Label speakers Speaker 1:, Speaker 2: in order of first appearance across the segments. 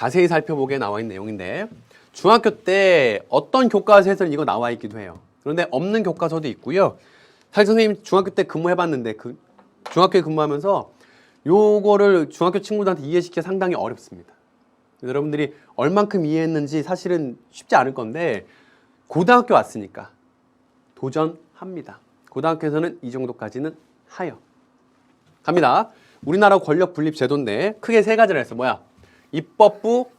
Speaker 1: 자세히 살펴보게 나와 있는 내용인데 중학교 때 어떤 교과서에서는 이거 나와 있기도 해요. 그런데 없는 교과서도 있고요. 사실 선생님 중학교 때 근무해봤는데 그 중학교에 근무하면서 요거를 중학교 친구들한테 이해시키기 상당히 어렵습니다. 여러분들이 얼만큼 이해했는지 사실은 쉽지 않을 건데 고등학교 왔으니까 도전합니다. 고등학교에서는 이 정도까지는 하여 갑니다. 우리나라 권력 분립 제도인데 크게 세 가지를 했어. 뭐야? 입법부,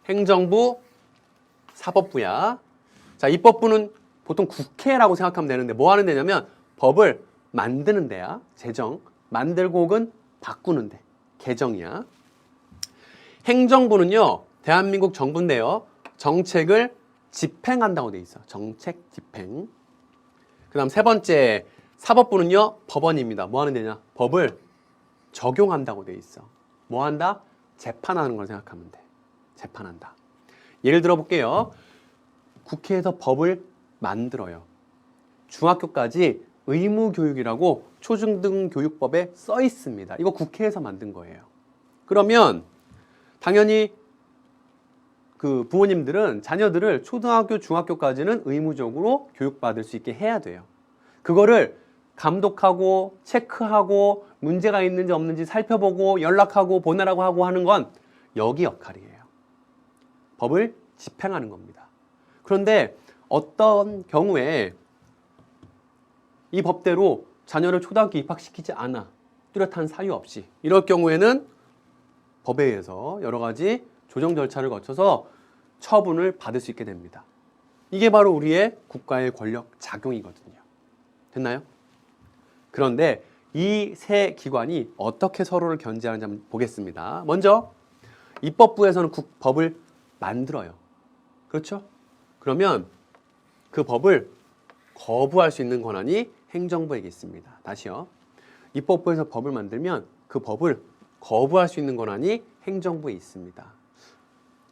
Speaker 1: 행정부, 사법부야. 자, 입법부는 보통 국회라고 생각하면 되는데 뭐 하는 데냐면 법을 만드는 데야. 제정. 만들고 혹은 바꾸는 데. 개정이야. 행정부는요. 대한민국 정부인데요. 정책을 집행한다고 돼 있어. 정책 집행. 그 다음 세 번째 사법부는요. 법원입니다. 뭐 하는 데냐? 법을 적용한다고 돼 있어. 뭐 한다? 재판하는 걸 생각하면 돼. 재판한다. 예를 들어 볼게요. 국회에서 법을 만들어요. 중학교까지 의무교육이라고 초중등교육법에 써 있습니다. 이거 국회에서 만든 거예요. 그러면 당연히 그 부모님들은 자녀들을 초등학교, 중학교까지는 의무적으로 교육받을 수 있게 해야 돼요. 그거를 감독하고 체크하고 문제가 있는지 없는지 살펴보고 연락하고 보내라고 하고 하는 건 여기 역할이에요. 법을 집행하는 겁니다. 그런데 어떤 경우에 이 법대로 자녀를 초등학교 입학시키지 않아. 뚜렷한 사유 없이. 이럴 경우에는 법에 의해서 여러 가지 조정 절차를 거쳐서 처분을 받을 수 있게 됩니다. 이게 바로 우리의 국가의 권력 작용이거든요. 됐나요? 그런데 이 세 기관이 어떻게 서로를 견제하는지 한번 보겠습니다. 먼저 입법부에서는 법을 만들어요. 그렇죠? 그러면 그 법을 거부할 수 있는 권한이 행정부에게 있습니다. 다시요. 입법부에서 법을 만들면 그 법을 거부할 수 있는 권한이 행정부에 있습니다.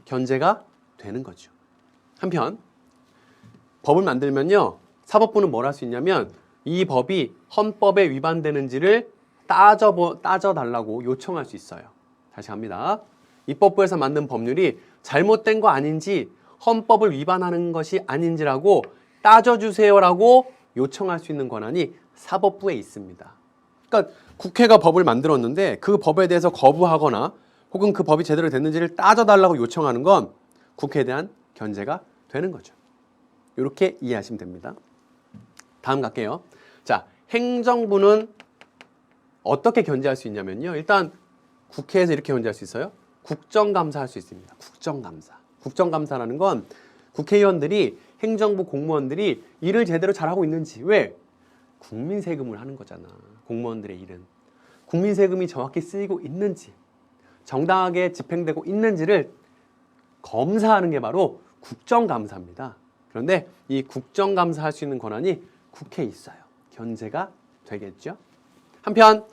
Speaker 1: 견제가 되는 거죠. 한편 법을 만들면요. 사법부는 뭘 할 수 있냐면 이 법이 헌법에 위반되는지를 따져달라고 요청할 수 있어요. 다시 갑니다. 입법부에서 만든 법률이 잘못된 거 아닌지 헌법을 위반하는 것이 아닌지라고 따져주세요라고 요청할 수 있는 권한이 사법부에 있습니다. 그러니까 국회가 법을 만들었는데 그 법에 대해서 거부하거나 혹은 그 법이 제대로 됐는지를 따져달라고 요청하는 건 국회에 대한 견제가 되는 거죠. 이렇게 이해하시면 됩니다. 다음 갈게요. 자, 행정부는 어떻게 견제할 수 있냐면요. 일단 국회에서 이렇게 견제할 수 있어요. 국정감사할 수 있습니다. 국정감사. 국정감사라는 건 국회의원들이 행정부 공무원들이 일을 제대로 잘하고 있는지. 왜? 국민 세금을 하는 거잖아. 공무원들의 일은. 국민 세금이 정확히 쓰이고 있는지, 정당하게 집행되고 있는지를 검사하는 게 바로 국정감사입니다. 그런데 이 국정감사할 수 있는 권한이 국회에 있어요. 견제가 되겠죠. 한편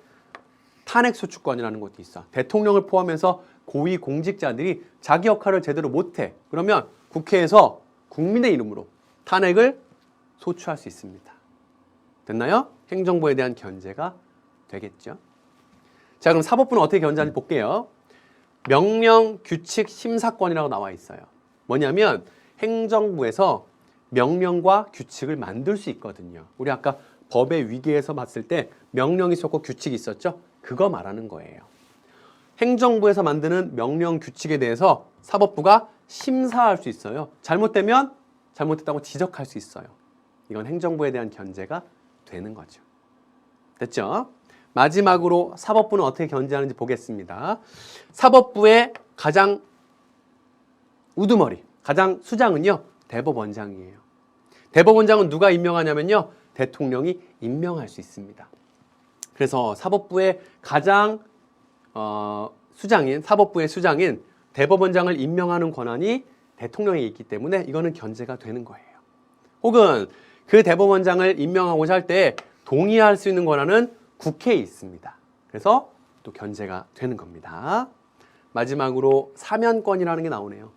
Speaker 1: 탄핵소추권이라는 것도 있어. 대통령을 포함해서 고위 공직자들이 자기 역할을 제대로 못해. 그러면 국회에서 국민의 이름으로 탄핵을 소추할 수 있습니다. 됐나요? 행정부에 대한 견제가 되겠죠. 자, 그럼 사법부는 어떻게 견제하는지 볼게요. 명령, 규칙, 심사권이라고 나와 있어요. 뭐냐면 행정부에서 명령과 규칙을 만들 수 있거든요. 우리 아까 법의 위계에서 봤을 때 명령이 있었고 규칙이 있었죠? 그거 말하는 거예요. 행정부에서 만드는 명령, 규칙에 대해서 사법부가 심사할 수 있어요. 잘못되면 잘못됐다고 지적할 수 있어요. 이건 행정부에 대한 견제가 되는 거죠. 됐죠? 마지막으로 사법부는 어떻게 견제하는지 보겠습니다. 사법부의 가장 우두머리, 가장 수장은요, 대법원장이에요. 대법원장은 누가 임명하냐면요, 대통령이 임명할 수 있습니다. 그래서 사법부의 가장 사법부의 수장인 대법원장을 임명하는 권한이 대통령에 있기 때문에 이거는 견제가 되는 거예요. 혹은 그 대법원장을 임명하고자 할 때 동의할 수 있는 권한은 국회에 있습니다. 그래서 또 견제가 되는 겁니다. 마지막으로 사면권이라는 게 나오네요.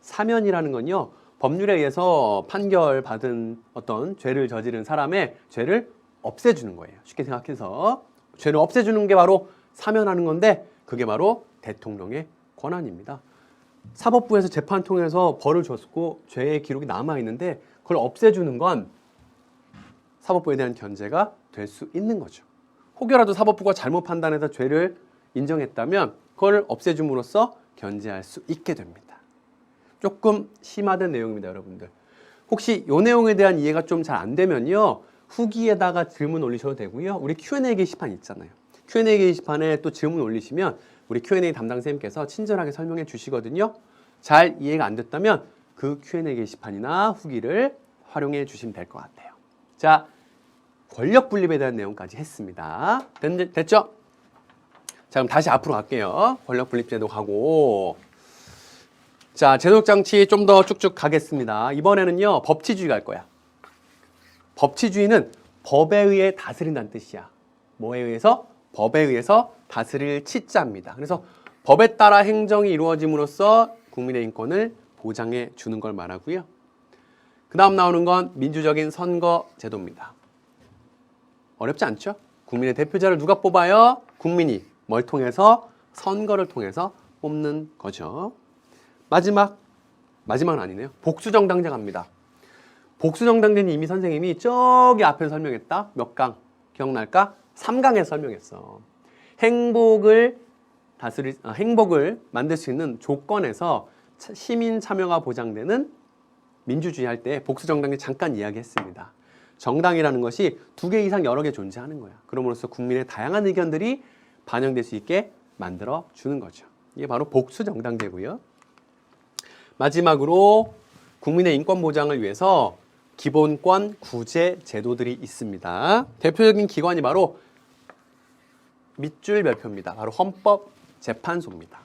Speaker 1: 사면이라는 건요, 법률에 의해서 판결받은 어떤 죄를 저지른 사람의 죄를 없애주는 거예요. 쉽게 생각해서 죄를 없애주는 게 바로 사면하는 건데 그게 바로 대통령의 권한입니다. 사법부에서 재판 통해서 벌을 줬고 죄의 기록이 남아 있는데 그걸 없애주는 건 사법부에 대한 견제가 될 수 있는 거죠. 혹여라도 사법부가 잘못 판단해서 죄를 인정했다면 그걸 없애줌으로써 견제할 수 있게 됩니다. 조금 심화된 내용입니다, 여러분들. 혹시 이 내용에 대한 이해가 좀 잘 안 되면요, 후기에다가 질문 올리셔도 되고요. 우리 Q&A 게시판 있잖아요. Q&A 게시판에 또 질문 올리시면 우리 Q&A 담당 선생님께서 친절하게 설명해 주시거든요. 잘 이해가 안 됐다면 그 Q&A 게시판이나 후기를 활용해 주시면 될 것 같아요. 자, 권력 분립에 대한 내용까지 했습니다. 됐죠? 자, 그럼 다시 앞으로 갈게요. 권력 분립 제도 가고. 자, 제도적 장치 좀 더 쭉쭉 가겠습니다. 이번에는요, 법치주의 갈 거야. 법치주의는 법에 의해 다스린다는 뜻이야. 뭐에 의해서? 법에 의해서 다스릴 치자입니다. 그래서 법에 따라 행정이 이루어짐으로써 국민의 인권을 보장해 주는 걸 말하고요. 그 다음 나오는 건 민주적인 선거 제도입니다. 어렵지 않죠? 국민의 대표자를 누가 뽑아요? 국민이 뭘 통해서? 선거를 통해서 뽑는 거죠. 마지막은 아니네요. 복수정당제 갑니다. 복수정당제는 이미 선생님이 저기 앞에서 설명했다. 몇 강 기억날까? 3강에서 설명했어. 행복을 만들 수 있는 조건에서 시민 참여가 보장되는 민주주의 할 때 복수정당제 잠깐 이야기했습니다. 정당이라는 것이 2개 이상 여러 개 존재하는 거야. 그럼으로써 국민의 다양한 의견들이 반영될 수 있게 만들어 주는 거죠. 이게 바로 복수정당제고요. 마지막으로 국민의 인권 보장을 위해서 기본권 구제 제도들이 있습니다. 대표적인 기관이 바로 밑줄 몇 표입니다. 바로 헌법재판소입니다.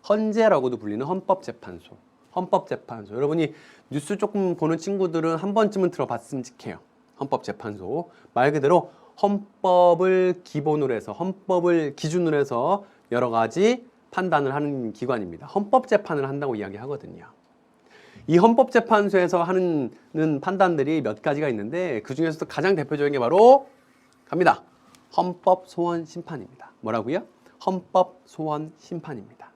Speaker 1: 헌재라고도 불리는 헌법재판소. 헌법재판소. 여러분이 뉴스 조금 보는 친구들은 한 번쯤은 들어봤으면 좋겠어요. 헌법재판소. 말 그대로 헌법을 기본으로 해서, 헌법을 기준으로 해서 여러 가지 판단을 하는 기관입니다. 헌법재판을 한다고 이야기하거든요. 이 헌법재판소에서 하는 판단들이 몇 가지가 있는데 그 중에서도 가장 대표적인 게 바로 갑니다. 헌법소원심판입니다. 뭐라고요? 헌법소원심판입니다.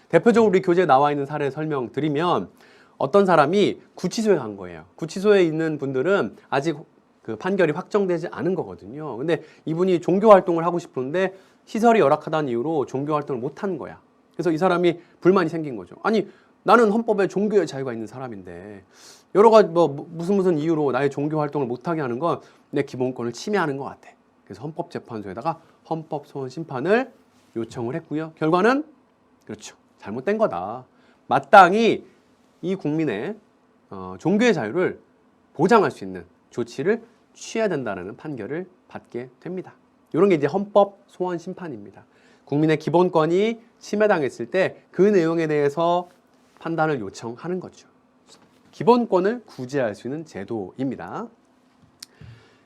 Speaker 1: 대표적으로 우리 교재에 나와 있는 사례 설명드리면 어떤 사람이 구치소에 간 거예요. 구치소에 있는 분들은 아직 그 판결이 확정되지 않은 거거든요. 근데 이분이 종교활동을 하고 싶은데 시설이 열악하다는 이유로 종교활동을 못한 거야. 그래서 이 사람이 불만이 생긴 거죠. 아니, 나는 헌법에 종교의 자유가 있는 사람인데 여러 가지 무슨 이유로 나의 종교활동을 못하게 하는 건 내 기본권을 침해하는 것 같아. 그래서 헌법재판소에다가 헌법소원심판을 요청을 했고요. 결과는 그렇죠. 잘못된 거다. 마땅히 이 국민의 종교의 자유를 보장할 수 있는 조치를 취해야 된다는 판결을 받게 됩니다. 이런 게 이제 헌법소원심판입니다. 국민의 기본권이 침해당했을 때 그 내용에 대해서 판단을 요청하는 거죠. 기본권을 구제할 수 있는 제도입니다.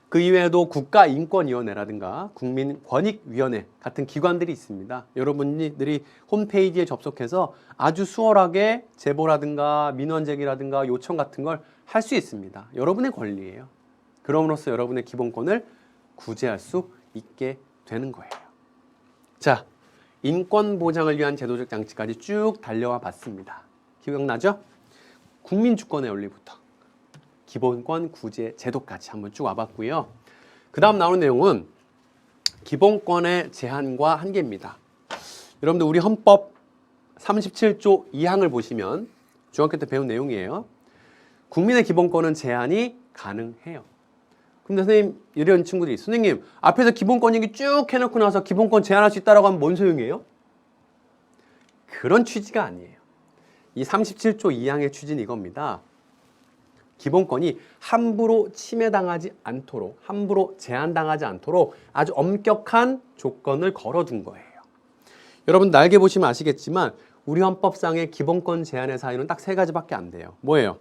Speaker 1: 그 이외에도 국가인권위원회라든가 국민권익위원회 같은 기관들이 있습니다. 여러분들이 홈페이지에 접속해서 아주 수월하게 제보라든가 민원제기라든가 요청 같은 걸 할 수 있습니다. 여러분의 권리예요. 그럼으로써 여러분의 기본권을 구제할 수 있게 되는 거예요. 자, 인권 보장을 위한 제도적 장치까지 쭉 달려와 봤습니다. 기억나죠? 국민주권의 원리부터 기본권 구제 제도까지 한번 쭉 와봤고요. 그 다음 나오는 내용은 기본권의 제한과 한계입니다. 여러분들 우리 헌법 37조 2항을 보시면 중학교 때 배운 내용이에요. 국민의 기본권은 제한이 가능해요. 근데 선생님, 이런 친구들이 선생님 앞에서 기본권 얘기 쭉 해놓고 나서 기본권 제한할 수 있다고 하면 뭔 소용이에요? 그런 취지가 아니에요. 이 37조 2항의 취지는 이겁니다. 기본권이 함부로 침해당하지 않도록, 함부로 제한당하지 않도록 아주 엄격한 조건을 걸어둔 거예요. 여러분 날개 보시면 아시겠지만 우리 헌법상의 기본권 제한의 사유는 딱 3가지밖에 안 돼요. 뭐예요?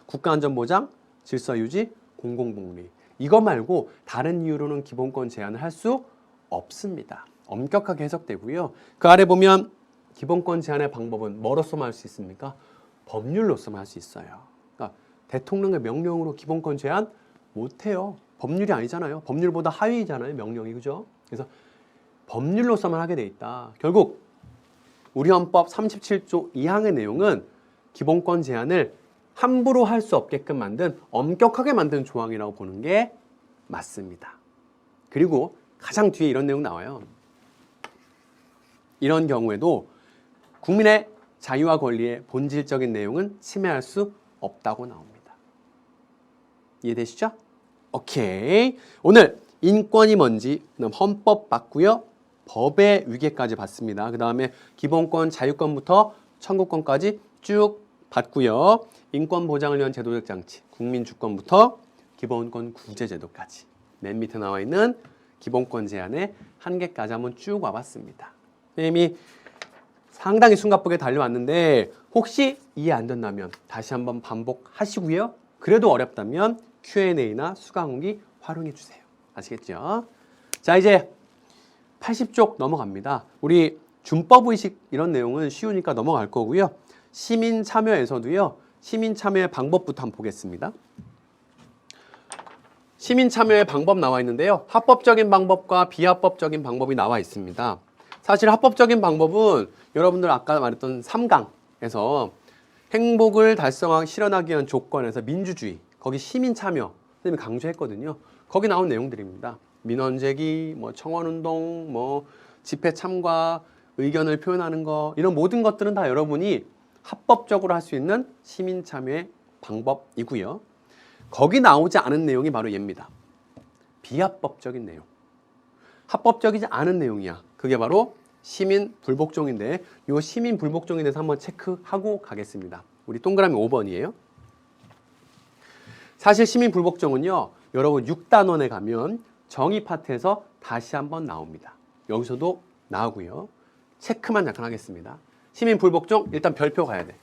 Speaker 1: 국가안전보장, 질서유지, 공공복리. 이거 말고 다른 이유로는 기본권 제한을 할 수 없습니다. 엄격하게 해석되고요. 그 아래 보면 기본권 제한의 방법은 뭐로서만 할 수 있습니까? 법률로서만 할 수 있어요. 그러니까 대통령의 명령으로 기본권 제한 못해요. 법률이 아니잖아요. 법률보다 하위잖아요. 명령이. 그죠? 그래서 법률로서만 하게 돼 있다. 결국 우리 헌법 37조 2항의 내용은 기본권 제한을 함부로 할 수 없게끔 만든 엄격하게 만든 조항이라고 보는 게 맞습니다. 그리고 가장 뒤에 이런 내용 나와요. 이런 경우에도 국민의 자유와 권리의 본질적인 내용은 침해할 수 없다고 나옵니다. 이해되시죠? 오케이. 오늘 인권이 뭔지 헌법 봤고요. 법의 위계까지 봤습니다. 그 다음에 기본권, 자유권부터 청구권까지 쭉 봤고요. 인권 보장을 위한 제도적 장치, 국민주권부터 기본권 구제제도까지 맨 밑에 나와 있는 기본권 제한의 한계까지 한번 쭉 와봤습니다. 선생님이 상당히 숨가쁘게 달려왔는데 혹시 이해 안 된다면 다시 한번 반복하시고요. 그래도 어렵다면 Q&A나 수강후기 활용해 주세요. 아시겠죠? 자, 이제 80쪽 넘어갑니다. 우리 준법의식 이런 내용은 쉬우니까 넘어갈 거고요. 시민 참여에서도요. 시민 참여의 방법부터 한번 보겠습니다. 시민 참여의 방법 나와 있는데요. 합법적인 방법과 비합법적인 방법이 나와 있습니다. 사실 합법적인 방법은 여러분들 아까 말했던 3강에서 행복을 실현하기 위한 조건에서 민주주의, 거기 시민 참여 선생님이 강조했거든요. 거기 나온 내용들입니다. 민원 제기, 청원운동, 집회 참가, 의견을 표현하는 거 이런 모든 것들은 다 여러분이 합법적으로 할 수 있는 시민 참여의 방법이고요. 거기 나오지 않은 내용이 바로 얘입니다. 비합법적인 내용. 합법적이지 않은 내용이야. 그게 바로 시민 불복종인데 이 시민 불복종에 대해서 한번 체크하고 가겠습니다. 우리 동그라미 5번이에요. 사실 시민 불복종은요. 여러분 6단원에 가면 정의 파트에서 다시 한번 나옵니다. 여기서도 나오고요. 체크만 잠깐 하겠습니다. 시민 불복종 일단 별표 가야 돼.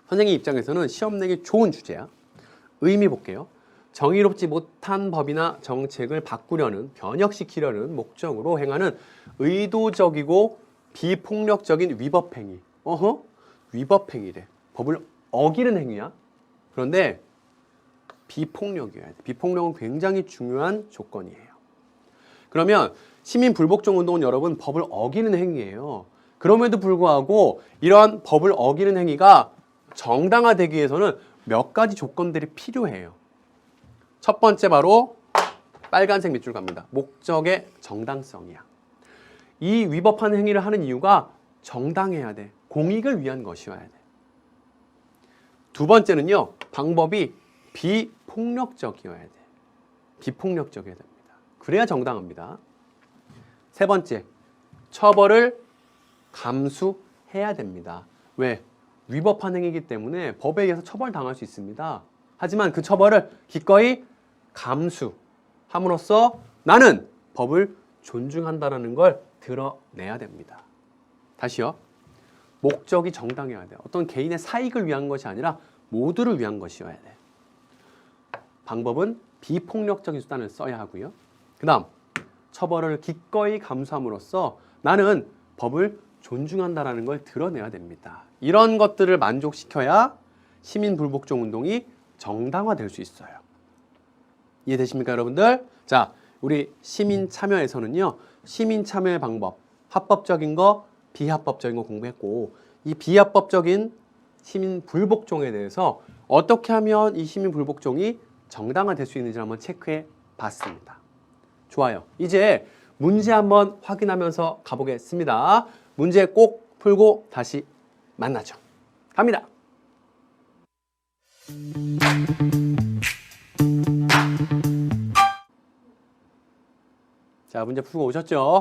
Speaker 1: 선생님 입장에서는 시험 내기 좋은 주제야. 의미 볼게요. 정의롭지 못한 법이나 정책을 바꾸려는, 변혁시키려는 목적으로 행하는 의도적이고 비폭력적인 위법행위. 위법행위래. 법을 어기는 행위야. 그런데 비폭력이어야 돼. 비폭력은 굉장히 중요한 조건이에요. 그러면 시민 불복종 운동은 여러분 법을 어기는 행위예요. 그럼에도 불구하고 이러한 법을 어기는 행위가 정당화되기 위해서는 몇 가지 조건들이 필요해요. 첫 번째 바로 빨간색 밑줄 갑니다. 목적의 정당성이야. 이 위법한 행위를 하는 이유가 정당해야 돼. 공익을 위한 것이어야 돼. 두 번째는요. 방법이 비폭력적이어야 돼. 비폭력적이어야 됩니다. 그래야 정당합니다. 세 번째, 처벌을 감수해야 됩니다. 왜? 위법한 행위이기 때문에 법에 의해서 처벌당할 수 있습니다. 하지만 그 처벌을 기꺼이 감수함으로써 나는 법을 존중한다는 걸 드러내야 됩니다. 다시요. 목적이 정당해야 돼요. 어떤 개인의 사익을 위한 것이 아니라 모두를 위한 것이어야 돼. 방법은 비폭력적인 수단을 써야 하고요. 그 다음, 처벌을 기꺼이 감수함으로써 나는 법을 존중한다는 걸 드러내야 됩니다. 이런 것들을 만족시켜야 시민불복종 운동이 정당화될 수 있어요. 이해되십니까, 여러분들? 자, 우리 시민 참여에서는요. 시민 참여의 방법, 합법적인 거, 비합법적인 거 공부했고 이 비합법적인 시민 불복종에 대해서 어떻게 하면 이 시민 불복종이 정당화될 수 있는지 한번 체크해 봤습니다. 좋아요. 이제 문제 한번 확인하면서 가보겠습니다. 문제 꼭 풀고 다시 만나죠. 갑니다. 자, 문제 풀고 오셨죠?